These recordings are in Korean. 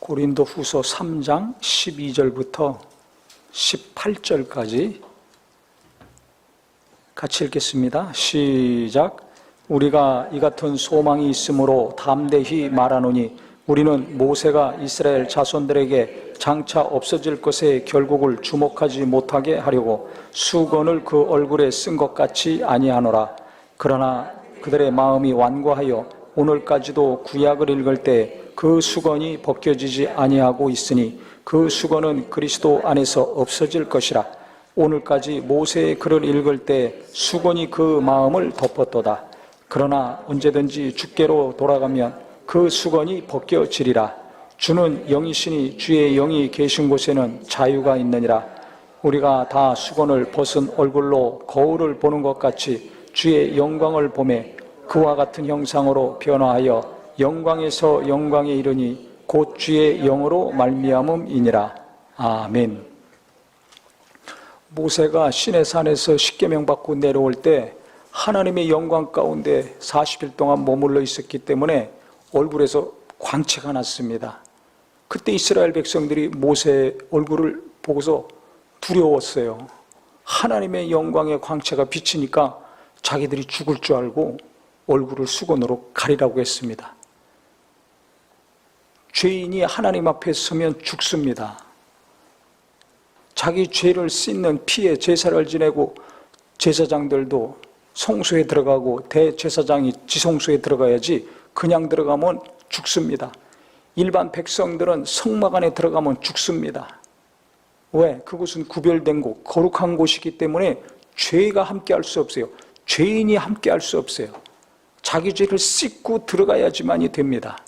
고린도후서 3장 12절부터 18절까지 같이 읽겠습니다. 시작. 우리가 이 같은 소망이 있으므로 담대히 말하노니 우리는 모세가 이스라엘 자손들에게 장차 없어질 것의 결국을 주목하지 못하게 하려고 수건을 그 얼굴에 쓴 것 같이 아니하노라. 그러나 그들의 마음이 완고하여 오늘까지도 구약을 읽을 때 그 수건이 벗겨지지 아니하고 있으니 그 수건은 그리스도 안에서 없어질 것이라. 오늘까지 모세의 글을 읽을 때 수건이 그 마음을 덮었도다. 그러나 언제든지 주께로 돌아가면 그 수건이 벗겨지리라. 주는 영이시니 주의 영이 계신 곳에는 자유가 있느니라. 우리가 다 수건을 벗은 얼굴로 거울을 보는 것 같이 주의 영광을 보매 그와 같은 형상으로 변화하여 영광에서 영광에 이르니 곧 주의 영으로 말미암음이니라. 아멘. 모세가 시내산에서 십계명 받고 내려올 때 하나님의 영광 가운데 40일 동안 머물러 있었기 때문에 얼굴에서 광채가 났습니다. 그때 이스라엘 백성들이 모세의 얼굴을 보고서 두려웠어요. 하나님의 영광의 광채가 비치니까 자기들이 죽을 줄 알고 얼굴을 수건으로 가리라고 했습니다. 죄인이 하나님 앞에 서면 죽습니다. 자기 죄를 씻는 피에 제사를 지내고 제사장들도 성소에 들어가고 대제사장이 지성소에 들어가야지 그냥 들어가면 죽습니다. 일반 백성들은 성막 안에 들어가면 죽습니다. 왜? 그곳은 구별된 곳, 거룩한 곳이기 때문에 죄가 함께 할 수 없어요. 죄인이 함께 할 수 없어요. 자기 죄를 씻고 들어가야지만이 됩니다.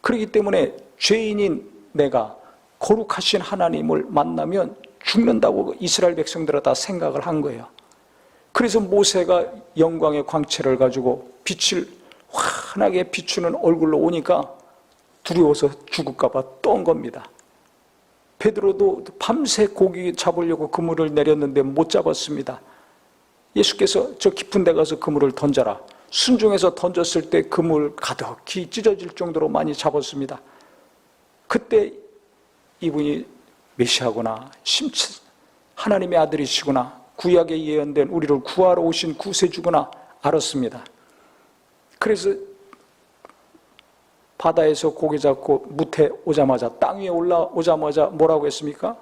그렇기 때문에 죄인인 내가 거룩하신 하나님을 만나면 죽는다고 이스라엘 백성들은 다 생각을 한 거예요. 그래서 모세가 영광의 광채를 가지고 빛을 환하게 비추는 얼굴로 오니까 두려워서 죽을까 봐 떤 겁니다. 베드로도 밤새 고기 잡으려고 그물을 내렸는데 못 잡았습니다. 예수께서 저 깊은 데 가서 그물을 던져라. 순종해서 던졌을 때 그물 가득히 찢어질 정도로 많이 잡았습니다. 그때 이분이 메시아구나, 하나님의 아들이시구나, 구약에 예언된 우리를 구하러 오신 구세주구나 알았습니다. 그래서 바다에서 고기 잡고 무태 오자마자 땅 위에 올라오자마자 뭐라고 했습니까?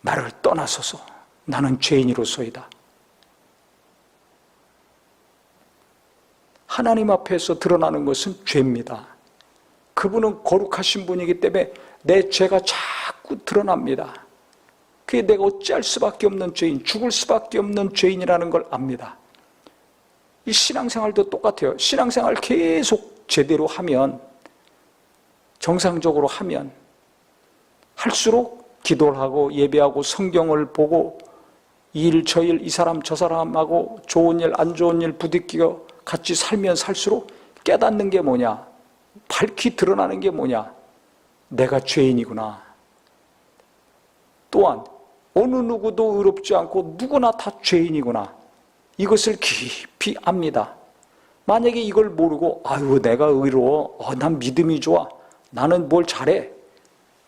나를 떠나소서, 나는 죄인이로소이다. 하나님 앞에서 드러나는 것은 죄입니다. 그분은 거룩하신 분이기 때문에 내 죄가 자꾸 드러납니다. 그게 내가 어찌할 수밖에 없는 죄인, 죽을 수밖에 없는 죄인이라는 걸 압니다. 이 신앙생활도 똑같아요. 신앙생활 계속 제대로 하면, 정상적으로 하면 할수록 기도를 하고 예배하고 성경을 보고 이 일 저 일 이 사람 저 사람하고 좋은 일 안 좋은 일 부딪히고 같이 살면 살수록 깨닫는 게 뭐냐? 밝히 드러나는 게 뭐냐? 내가 죄인이구나. 또한 어느 누구도 의롭지 않고 누구나 다 죄인이구나. 이것을 깊이 압니다. 만약에 이걸 모르고 아유 내가 의로워, 난 믿음이 좋아, 나는 뭘 잘해,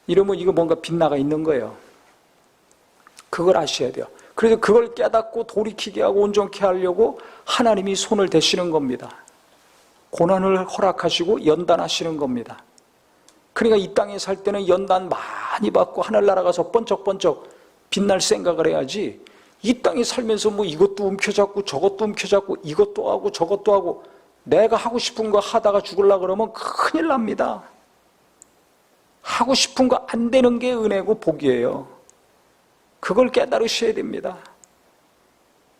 이러면 이거 뭔가 빗나가 있는 거예요. 그걸 아셔야 돼요. 그래서 그걸 깨닫고 돌이키게 하고 온전케 하려고 하나님이 손을 대시는 겁니다. 고난을 허락하시고 연단하시는 겁니다. 그러니까 이 땅에 살 때는 연단 많이 받고 하늘나라 가서 번쩍번쩍 빛날 생각을 해야지, 이 땅에 살면서 뭐 이것도 움켜잡고 저것도 움켜잡고 이것도 하고 저것도 하고 내가 하고 싶은 거 하다가 죽으려고 그러면 큰일 납니다. 하고 싶은 거 안 되는 게 은혜고 복이에요. 그걸 깨달으셔야 됩니다.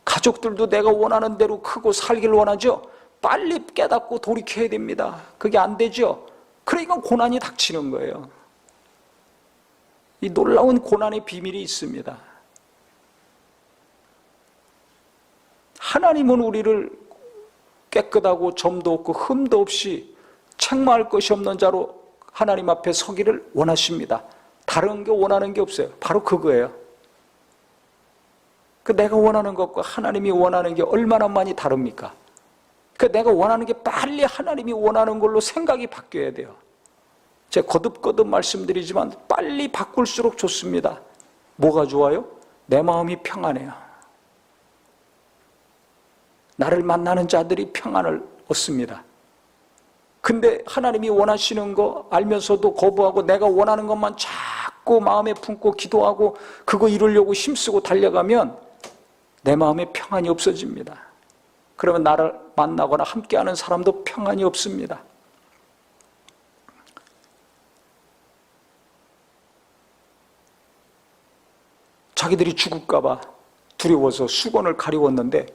가족들도 내가 원하는 대로 크고 살길 원하죠. 빨리 깨닫고 돌이켜야 됩니다. 그게 안 되죠. 그러니까 고난이 닥치는 거예요. 이 놀라운 고난의 비밀이 있습니다. 하나님은 우리를 깨끗하고 점도 없고 흠도 없이 책망할 것이 없는 자로 하나님 앞에 서기를 원하십니다. 다른 게 원하는 게 없어요. 바로 그거예요. 그 내가 원하는 것과 하나님이 원하는 게 얼마나 많이 다릅니까? 그 내가 원하는 게 빨리 하나님이 원하는 걸로 생각이 바뀌어야 돼요. 제가 거듭거듭 말씀드리지만 빨리 바꿀수록 좋습니다. 뭐가 좋아요? 내 마음이 평안해요. 나를 만나는 자들이 평안을 얻습니다. 근데 하나님이 원하시는 거 알면서도 거부하고 내가 원하는 것만 자꾸 마음에 품고 기도하고 그거 이루려고 힘쓰고 달려가면 내 마음에 평안이 없어집니다. 그러면 나를 만나거나 함께하는 사람도 평안이 없습니다. 자기들이 죽을까 봐 두려워서 수건을 가리웠는데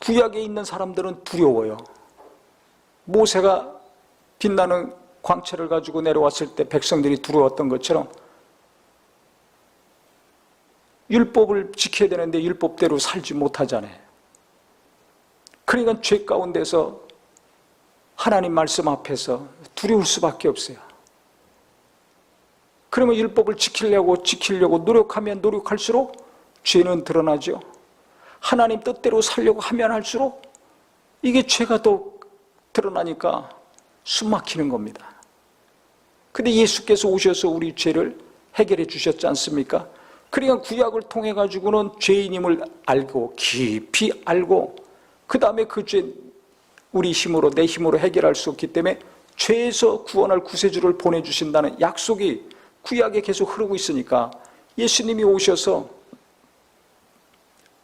구약에 있는 사람들은 두려워요. 모세가 빛나는 광채를 가지고 내려왔을 때 백성들이 두려웠던 것처럼 율법을 지켜야 되는데 율법대로 살지 못하잖아요. 그러니까 죄 가운데서 하나님 말씀 앞에서 두려울 수밖에 없어요. 그러면 율법을 지키려고 노력하면 노력할수록 죄는 드러나죠. 하나님 뜻대로 살려고 하면 할수록 이게 죄가 더 드러나니까 숨 막히는 겁니다. 근데 예수께서 오셔서 우리 죄를 해결해 주셨지 않습니까? 그러니까 구약을 통해 가지고는 죄인임을 알고 깊이 알고 그 다음에 그 죄 우리 힘으로 내 힘으로 해결할 수 없기 때문에 죄에서 구원할 구세주를 보내주신다는 약속이 구약에 계속 흐르고 있으니까 예수님이 오셔서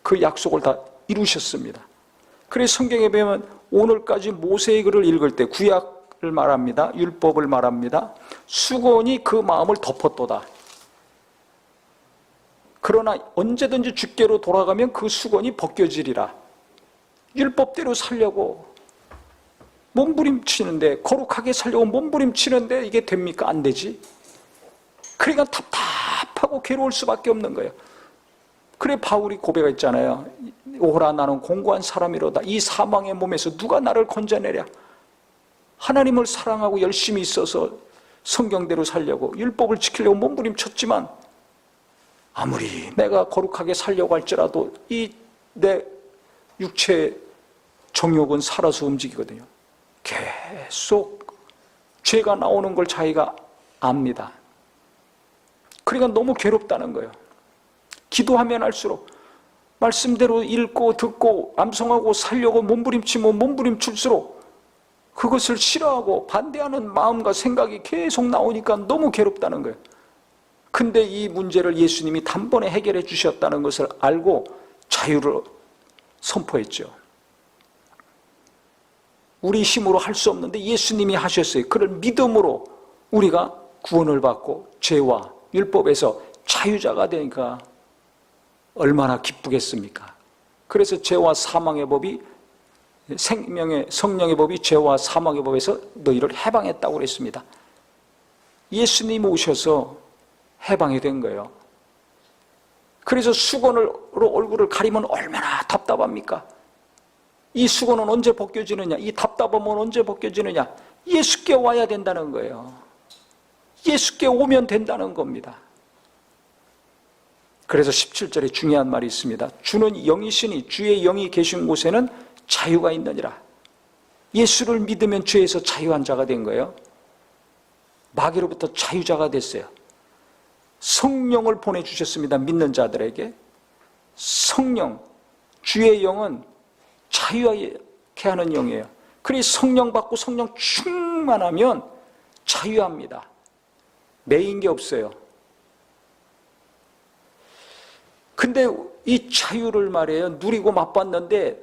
그 약속을 다 이루셨습니다. 그래서 성경에 보면 오늘까지 모세의 글을 읽을 때 구약을 말합니다. 율법을 말합니다. 수건이 그 마음을 덮었도다. 그러나 언제든지 주께로 돌아가면 그 수건이 벗겨지리라. 율법대로 살려고 몸부림치는데, 거룩하게 살려고 몸부림치는데 이게 됩니까? 안 되지. 그러니까 답답하고 괴로울 수밖에 없는 거예요. 그래 바울이 고백했잖아요. 오라 나는 공고한 사람이로다. 이 사망의 몸에서 누가 나를 건져내랴. 하나님을 사랑하고 열심히 있어서 성경대로 살려고 율법을 지키려고 몸부림쳤지만 아무리 내가 거룩하게 살려고 할지라도 이 내 육체의 정욕은 살아서 움직이거든요. 계속 죄가 나오는 걸 자기가 압니다. 그러니까 너무 괴롭다는 거예요. 기도하면 할수록 말씀대로 읽고 듣고 암송하고 살려고 몸부림치면 몸부림칠수록 그것을 싫어하고 반대하는 마음과 생각이 계속 나오니까 너무 괴롭다는 거예요. 근데 이 문제를 예수님이 단번에 해결해 주셨다는 것을 알고 자유를 선포했죠. 우리 힘으로 할 수 없는데 예수님이 하셨어요. 그걸 믿음으로 우리가 구원을 받고 죄와 율법에서 자유자가 되니까 얼마나 기쁘겠습니까? 그래서 죄와 사망의 법이 성령의 법이 죄와 사망의 법에서 너희를 해방했다고 그랬습니다. 예수님 오셔서 해방이 된 거예요. 그래서 수건으로 얼굴을 가리면 얼마나 답답합니까? 이 수건은 언제 벗겨지느냐? 이 답답함은 언제 벗겨지느냐? 예수께 와야 된다는 거예요. 예수께 오면 된다는 겁니다. 그래서 17절에 중요한 말이 있습니다. 주는 영이시니 주의 영이 계신 곳에는 자유가 있느니라. 예수를 믿으면 죄에서 자유한 자가 된 거예요. 마귀로부터 자유자가 됐어요. 성령을 보내주셨습니다. 믿는 자들에게. 성령, 주의 영은 자유하게 하는 영이에요. 그래서 성령 받고 성령 충만하면 자유합니다. 매인 게 없어요. 근데 이 자유를 말이에요. 누리고 맛봤는데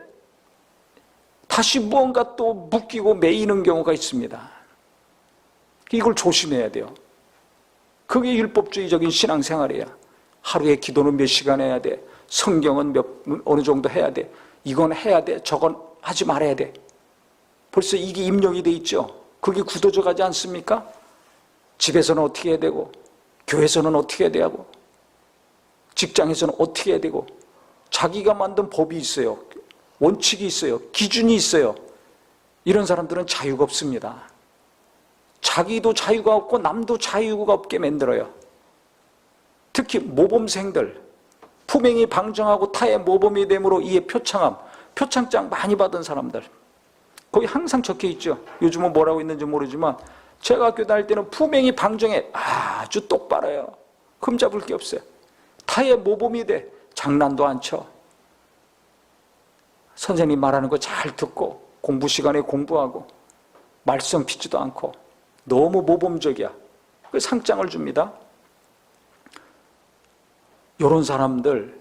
다시 무언가 또 묶이고 매이는 경우가 있습니다. 이걸 조심해야 돼요. 그게 율법주의적인 신앙생활이에요. 하루에 기도는 몇 시간 해야 돼. 성경은 어느 정도 해야 돼. 이건 해야 돼. 저건 하지 말아야 돼. 벌써 이게 입력이 돼 있죠. 그게 굳어져 가지 않습니까? 집에서는 어떻게 해야 되고, 교회에서는 어떻게 해야 되고, 직장에서는 어떻게 해야 되고, 자기가 만든 법이 있어요. 원칙이 있어요. 기준이 있어요. 이런 사람들은 자유가 없습니다. 자기도 자유가 없고 남도 자유가 없게 만들어요. 특히 모범생들, 품행이 방정하고 타의 모범이 됨으로 이에 표창장 많이 받은 사람들, 거기 항상 적혀 있죠. 요즘은 뭐라고 있는지 모르지만 제가 학교 다닐 때는 품행이 방정에 아주 똑바로요. 흠잡을 게 없어요. 타의 모범이 돼. 장난도 안 쳐. 선생님 말하는 거 잘 듣고 공부 시간에 공부하고 말썽 피지도 않고 너무 모범적이야. 그 상장을 줍니다. 이런 사람들,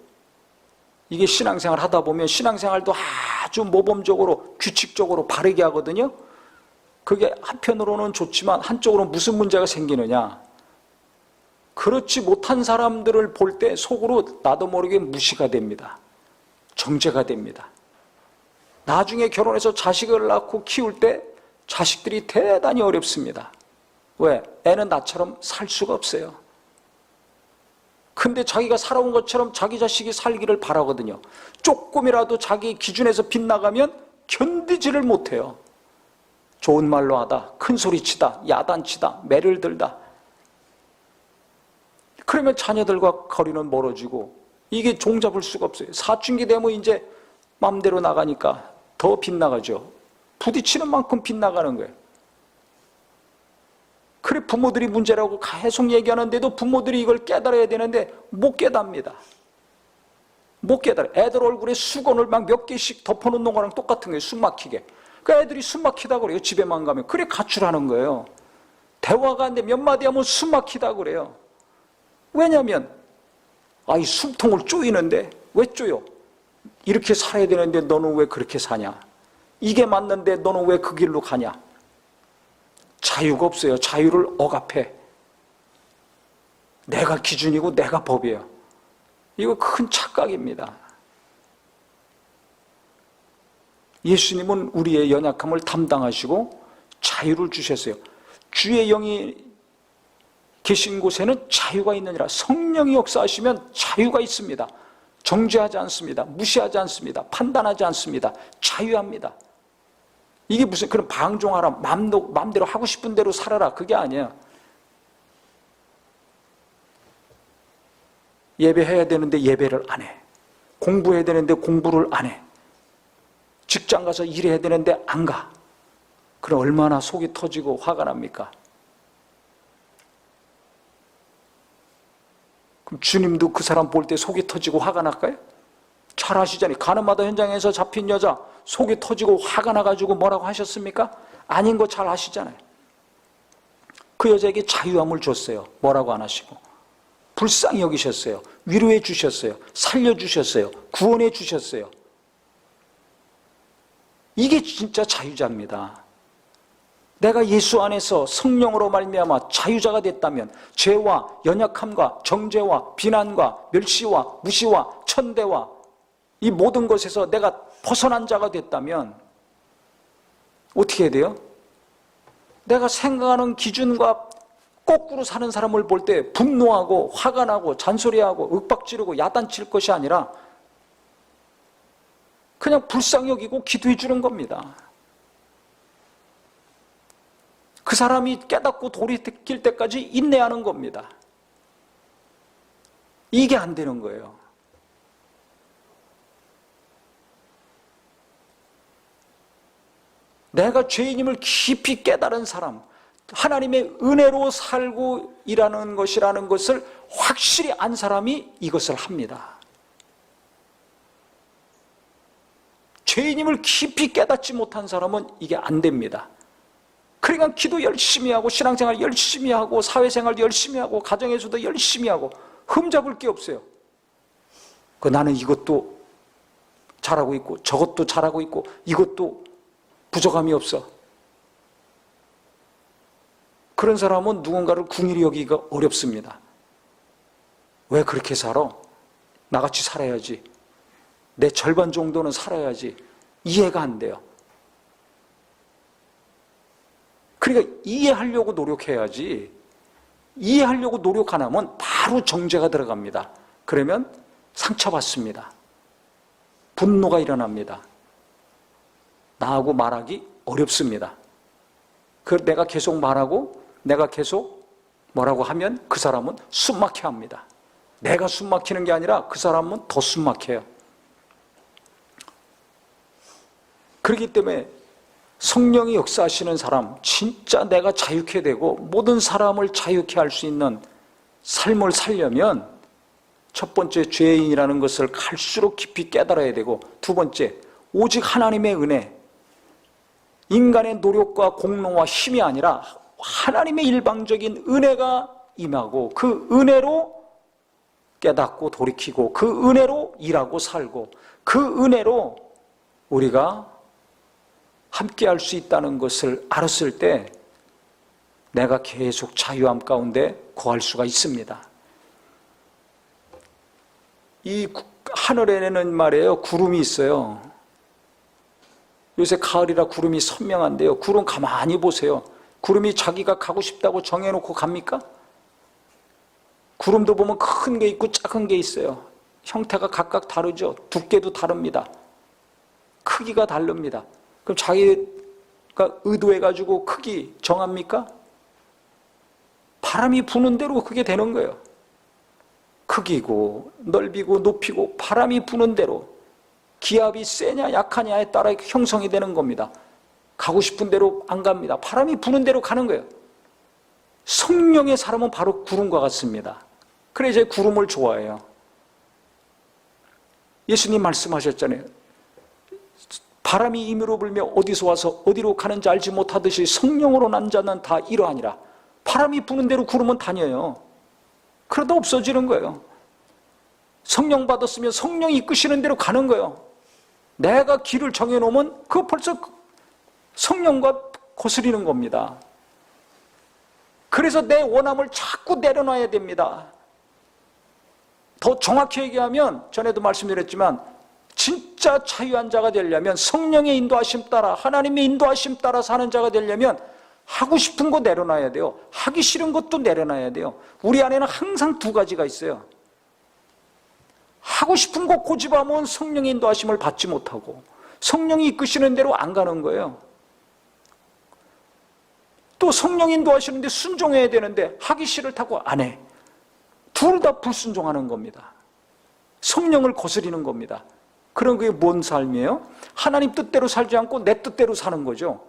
이게 신앙생활 하다 보면 신앙생활도 아주 모범적으로 규칙적으로 바르게 하거든요. 그게 한편으로는 좋지만 한쪽으로는 무슨 문제가 생기느냐, 그렇지 못한 사람들을 볼 때 속으로 나도 모르게 무시가 됩니다. 정죄가 됩니다. 나중에 결혼해서 자식을 낳고 키울 때 자식들이 대단히 어렵습니다. 왜? 애는 나처럼 살 수가 없어요. 근데 자기가 살아온 것처럼 자기 자식이 살기를 바라거든요. 조금이라도 자기 기준에서 빗나가면 견디지를 못해요. 좋은 말로 하다, 큰 소리치다, 야단치다, 매를 들다. 그러면 자녀들과 거리는 멀어지고 이게 종잡을 수가 없어요. 사춘기 되면 이제 마음대로 나가니까 더 빗나가죠. 부딪히는 만큼 빗나가는 거예요. 그래 부모들이 문제라고 계속 얘기하는데도 부모들이 이걸 깨달아야 되는데 못 깨닫습니다. 못 깨달아. 애들 얼굴에 수건을 막 몇 개씩 덮어놓는 거랑 똑같은 거예요. 숨 막히게. 그 애들이 숨 막히다 그래요. 집에만 가면. 그래 가출하는 거예요. 대화가 안 돼 몇 마디 하면 숨 막히다 그래요. 왜냐하면 이 숨통을 쪼이는데 왜 쪼여? 이렇게 살아야 되는데 너는 왜 그렇게 사냐? 이게 맞는데 너는 왜 그 길로 가냐? 자유가 없어요. 자유를 억압해. 내가 기준이고 내가 법이에요. 이거 큰 착각입니다. 예수님은 우리의 연약함을 담당하시고 자유를 주셨어요. 주의 영이 계신 곳에는 자유가 있느니라. 성령이 역사하시면 자유가 있습니다. 정죄하지 않습니다. 무시하지 않습니다. 판단하지 않습니다. 자유합니다. 이게 무슨 그런 방종하라, 마음대로 하고 싶은 대로 살아라, 그게 아니에요. 예배해야 되는데 예배를 안 해. 공부해야 되는데 공부를 안 해. 직장 가서 일해야 되는데 안 가. 그럼 얼마나 속이 터지고 화가 납니까? 그럼 주님도 그 사람 볼 때 속이 터지고 화가 날까요? 잘 아시잖아요. 가늠하다 현장에서 잡힌 여자 속이 터지고 화가 나가지고 뭐라고 하셨습니까? 아닌 거 잘 아시잖아요. 그 여자에게 자유함을 줬어요. 뭐라고 안 하시고. 불쌍히 여기셨어요. 위로해 주셨어요. 살려주셨어요. 구원해 주셨어요. 이게 진짜 자유자입니다. 내가 예수 안에서 성령으로 말미암아 자유자가 됐다면 죄와 연약함과 정죄와 비난과 멸시와 무시와 천대와 이 모든 것에서 내가 벗어난 자가 됐다면 어떻게 해야 돼요? 내가 생각하는 기준과 거꾸로 사는 사람을 볼 때 분노하고 화가 나고 잔소리하고 윽박지르고 야단칠 것이 아니라 그냥 불쌍히 여기고 기도해 주는 겁니다. 그 사람이 깨닫고 돌이킬 때까지 인내하는 겁니다. 이게 안 되는 거예요. 내가 죄인임을 깊이 깨달은 사람, 하나님의 은혜로 살고 일하는 것이라는 것을 확실히 안 사람이 이것을 합니다. 죄인임을 깊이 깨닫지 못한 사람은 이게 안 됩니다. 그러니까 기도 열심히 하고 신앙생활 열심히 하고 사회생활도 열심히 하고 가정에서도 열심히 하고 흠잡을 게 없어요. 나는 이것도 잘하고 있고 저것도 잘하고 있고 이것도 부족함이 없어. 그런 사람은 누군가를 궁일이 여기기가 어렵습니다. 왜 그렇게 살아? 나같이 살아야지. 내 절반 정도는 살아야지. 이해가 안 돼요. 그러니까 이해하려고 노력해야지. 이해하려고 노력 안 하면 바로 정죄가 들어갑니다. 그러면 상처받습니다. 분노가 일어납니다. 나하고 말하기 어렵습니다. 내가 계속 말하고 내가 계속 뭐라고 하면 그 사람은 숨막혀 합니다. 내가 숨막히는 게 아니라 그 사람은 더 숨막혀요. 그렇기 때문에 성령이 역사하시는 사람, 진짜 내가 자유케 되고 모든 사람을 자유케 할 수 있는 삶을 살려면 첫 번째, 죄인이라는 것을 갈수록 깊이 깨달아야 되고, 두 번째, 오직 하나님의 은혜, 인간의 노력과 공로와 힘이 아니라 하나님의 일방적인 은혜가 임하고, 그 은혜로 깨닫고 돌이키고, 그 은혜로 일하고 살고, 그 은혜로 우리가 함께 할 수 있다는 것을 알았을 때 내가 계속 자유함 가운데 거할 수가 있습니다. 이 하늘에는 말이에요, 구름이 있어요. 요새 가을이라 구름이 선명한데요, 구름 가만히 보세요. 구름이 자기가 가고 싶다고 정해놓고 갑니까? 구름도 보면 큰 게 있고 작은 게 있어요. 형태가 각각 다르죠. 두께도 다릅니다. 크기가 다릅니다. 그럼 자기가 의도해가지고 크기 정합니까? 바람이 부는 대로 그게 되는 거예요. 크기고 넓이고 높이고 바람이 부는 대로, 기압이 세냐 약하냐에 따라 형성이 되는 겁니다. 가고 싶은 대로 안 갑니다. 바람이 부는 대로 가는 거예요. 성령의 사람은 바로 구름과 같습니다. 그래서 이제 구름을 좋아해요. 예수님 말씀하셨잖아요. 바람이 임으로 불며 어디서 와서 어디로 가는지 알지 못하듯이 성령으로 난 자는 다 이러하니라. 바람이 부는 대로 구름은 다녀요. 그러다 없어지는 거예요. 성령 받았으면 성령이 이끄시는 대로 가는 거예요. 내가 길을 정해놓으면 그거 벌써 성령과 거스리는 겁니다. 그래서 내 원함을 자꾸 내려놔야 됩니다. 더 정확히 얘기하면, 전에도 말씀드렸지만, 진짜 자유한 자가 되려면, 성령의 인도하심 따라, 하나님의 인도하심 따라 사는 자가 되려면 하고 싶은 거 내려놔야 돼요. 하기 싫은 것도 내려놔야 돼요. 우리 안에는 항상 두 가지가 있어요. 하고 싶은 거 고집하면 성령의 인도하심을 받지 못하고, 성령이 이끄시는 대로 안 가는 거예요. 또 성령이 인도하시는데 순종해야 되는데 하기 싫다고 안 해. 둘 다 불순종하는 겁니다. 성령을 거스리는 겁니다. 그럼 그게 뭔 삶이에요? 하나님 뜻대로 살지 않고 내 뜻대로 사는 거죠.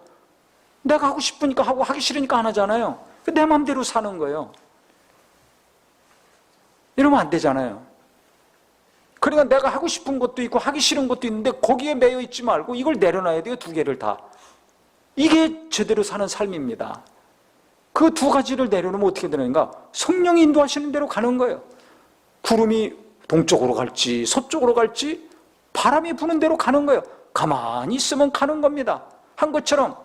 내가 하고 싶으니까 하고 하기 싫으니까 안 하잖아요. 내 마음대로 사는 거예요. 이러면 안 되잖아요. 그러니까 내가 하고 싶은 것도 있고 하기 싫은 것도 있는데 거기에 매여 있지 말고 이걸 내려놔야 돼요. 두 개를 다. 이게 제대로 사는 삶입니다. 그 두 가지를 내려놓으면 어떻게 되는가? 성령이 인도하시는 대로 가는 거예요. 구름이 동쪽으로 갈지 서쪽으로 갈지 바람이 부는 대로 가는 거예요. 가만히 있으면 가는 겁니다. 한 것처럼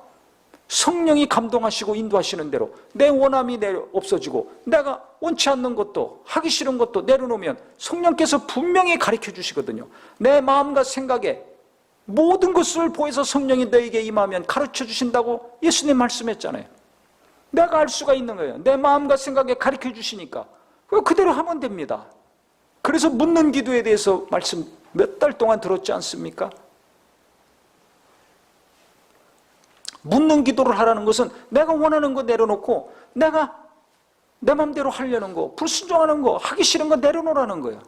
성령이 감동하시고 인도하시는 대로 내 원함이 없어지고 내가 원치 않는 것도 하기 싫은 것도 내려놓으면 성령께서 분명히 가르쳐 주시거든요. 내 마음과 생각에 모든 것을 보여서 성령이 너에게 임하면 가르쳐 주신다고 예수님 말씀했잖아요. 내가 알 수가 있는 거예요. 내 마음과 생각에 가르쳐 주시니까 그대로 하면 됩니다. 그래서 묻는 기도에 대해서 말씀 몇 달 동안 들었지 않습니까? 묻는 기도를 하라는 것은 내가 원하는 거 내려놓고 내가 내 마음대로 하려는 거, 불순종하는 거, 하기 싫은 거 내려놓으라는 거예요.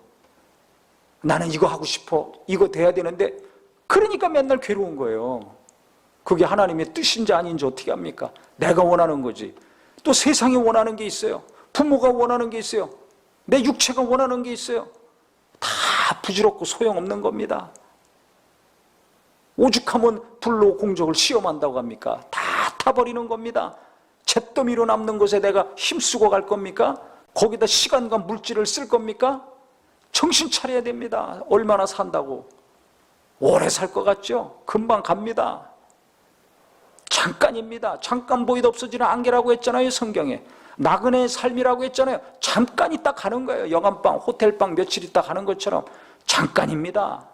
나는 이거 하고 싶어, 이거 돼야 되는데, 그러니까 맨날 괴로운 거예요. 그게 하나님의 뜻인지 아닌지 어떻게 합니까? 내가 원하는 거지. 또 세상이 원하는 게 있어요. 부모가 원하는 게 있어요. 내 육체가 원하는 게 있어요. 다 부질없고 소용없는 겁니다. 오죽하면 불로 공적을 시험한다고 합니까? 다 타버리는 겁니다. 잿더미로 남는 것에 내가 힘쓰고 갈 겁니까? 거기다 시간과 물질을 쓸 겁니까? 정신 차려야 됩니다. 얼마나 산다고. 오래 살 것 같죠? 금방 갑니다. 잠깐입니다. 잠깐 보이다 없어지는 안개라고 했잖아요, 성경에. 나그네의 삶이라고 했잖아요. 잠깐 있다 가는 거예요. 영암방, 호텔방 며칠 있다 가는 것처럼 잠깐입니다.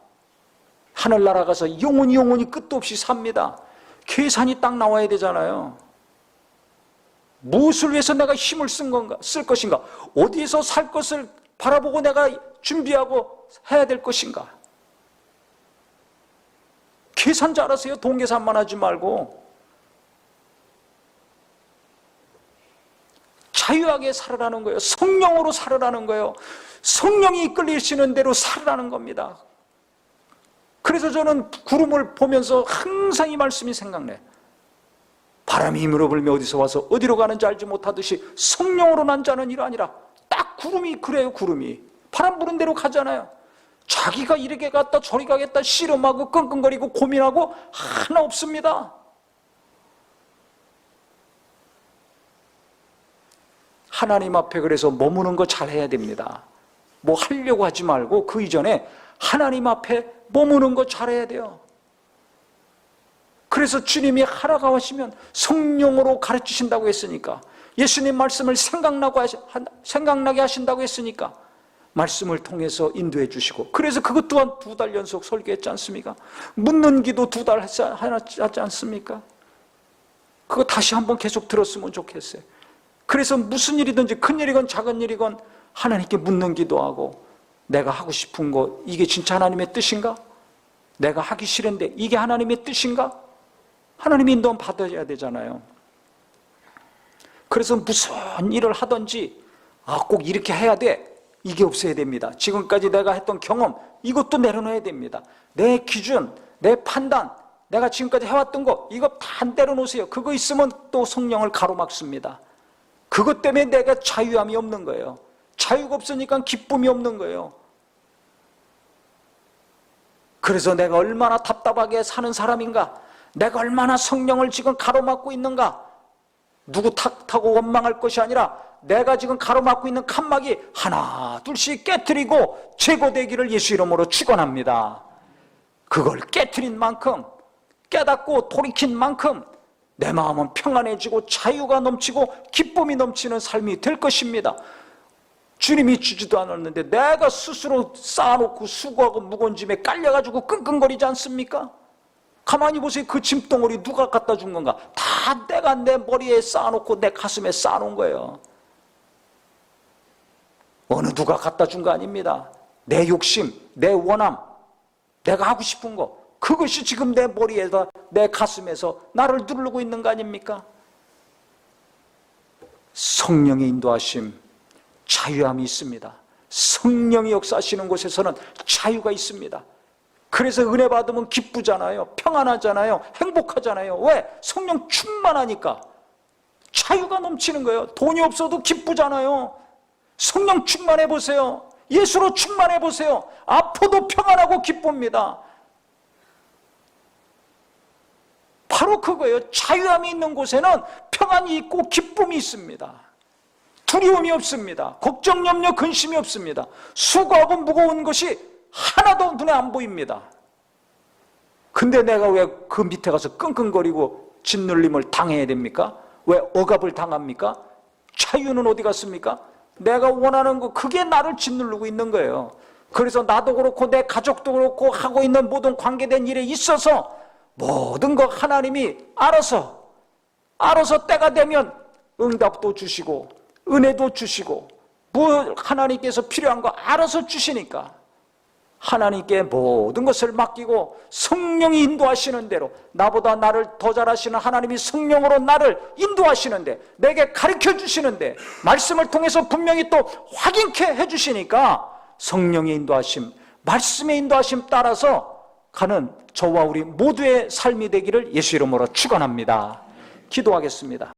하늘나라 가서 영원히 끝도 없이 삽니다. 계산이 딱 나와야 되잖아요. 무엇을 위해서 내가 힘을 쓸 것인가? 어디에서 살 것을 바라보고 내가 준비하고 해야 될 것인가? 계산 잘하세요. 돈 계산만 하지 말고. 자유하게 살으라는 거예요. 성령으로 살으라는 거예요. 성령이 이끌리시는 대로 살으라는 겁니다. 그래서 저는 구름을 보면서 항상 이 말씀이 생각나요. 바람이 힘으로 불며 어디서 와서 어디로 가는지 알지 못하듯이 성령으로 난 자는 이러하니라. 딱 구름이 그래요. 구름이 바람 부는 대로 가잖아요. 자기가 이렇게 갔다 저리 가겠다 씨름하고 끙끙거리고 고민하고 하나 없습니다. 하나님 앞에 그래서 머무는 거 잘해야 됩니다. 뭐 하려고 하지 말고 그 이전에 하나님 앞에 머무는 거 잘해야 돼요. 그래서 주님이 하라고 하시면 성령으로 가르치신다고 했으니까, 예수님 말씀을 생각나게 하신다고 했으니까 말씀을 통해서 인도해 주시고, 그래서 그것 또한 2달 연속 설교했지 않습니까? 묻는 기도 2달 하지 않습니까? 그거 다시 한번 계속 들었으면 좋겠어요. 그래서 무슨 일이든지 큰 일이건 작은 일이건 하나님께 묻는 기도하고, 내가 하고 싶은 거 이게 진짜 하나님의 뜻인가? 내가 하기 싫은데 이게 하나님의 뜻인가? 하나님의 인도는 받아야 되잖아요. 그래서 무슨 일을 하든지 꼭 이렇게 해야 돼, 이게 없어야 됩니다. 지금까지 내가 했던 경험 이것도 내려놓아야 됩니다. 내 기준, 내 판단, 내가 지금까지 해왔던 거 이거 다 내려놓으세요. 그거 있으면 또 성령을 가로막습니다. 그것 때문에 내가 자유함이 없는 거예요. 자유가 없으니까 기쁨이 없는 거예요. 그래서 내가 얼마나 답답하게 사는 사람인가, 내가 얼마나 성령을 지금 가로막고 있는가, 누구 탓하고 원망할 것이 아니라 내가 지금 가로막고 있는 칸막이 하나 둘씩 깨트리고 제거되기를 예수 이름으로 축원합니다. 그걸 깨트린 만큼, 깨닫고 돌이킨 만큼 내 마음은 평안해지고 자유가 넘치고 기쁨이 넘치는 삶이 될 것입니다. 주님이 주지도 않았는데 내가 스스로 쌓아놓고 수고하고 무거운 짐에 깔려가지고 끙끙거리지 않습니까? 가만히 보세요. 그 짐덩어리 누가 갖다 준 건가? 다 내가 내 머리에 쌓아놓고 내 가슴에 쌓아놓은 거예요. 어느 누가 갖다 준 거 아닙니다. 내 욕심, 내 원함, 내가 하고 싶은 거, 그것이 지금 내 머리에다 내 가슴에서 나를 누르고 있는 거 아닙니까? 성령의 인도하심, 자유함이 있습니다. 성령이 역사하시는 곳에서는 자유가 있습니다. 그래서 은혜 받으면 기쁘잖아요. 평안하잖아요. 행복하잖아요. 왜? 성령 충만하니까 자유가 넘치는 거예요. 돈이 없어도 기쁘잖아요. 성령 충만해 보세요. 예수로 충만해 보세요. 아파도 평안하고 기쁩니다. 바로 그거예요. 자유함이 있는 곳에는 평안이 있고 기쁨이 있습니다. 두려움이 없습니다. 걱정, 염려, 근심이 없습니다. 수고하고 무거운 것이 하나도 눈에 안 보입니다. 근데 내가 왜 그 밑에 가서 끙끙거리고 짓눌림을 당해야 됩니까? 왜 억압을 당합니까? 자유는 어디 갔습니까? 내가 원하는 거, 그게 나를 짓누르고 있는 거예요. 그래서 나도 그렇고 내 가족도 그렇고 하고 있는 모든 관계된 일에 있어서 모든 거 하나님이 알아서 때가 되면 응답도 주시고 은혜도 주시고 뭐 하나님께서 필요한 거 알아서 주시니까 하나님께 모든 것을 맡기고 성령이 인도하시는 대로, 나보다 나를 더 잘하시는 하나님이 성령으로 나를 인도하시는데, 내게 가르쳐 주시는데, 말씀을 통해서 분명히 또 확인케 해주시니까 성령의 인도하심, 말씀의 인도하심 따라서 가는 저와 우리 모두의 삶이 되기를 예수 이름으로 축원합니다. 기도하겠습니다.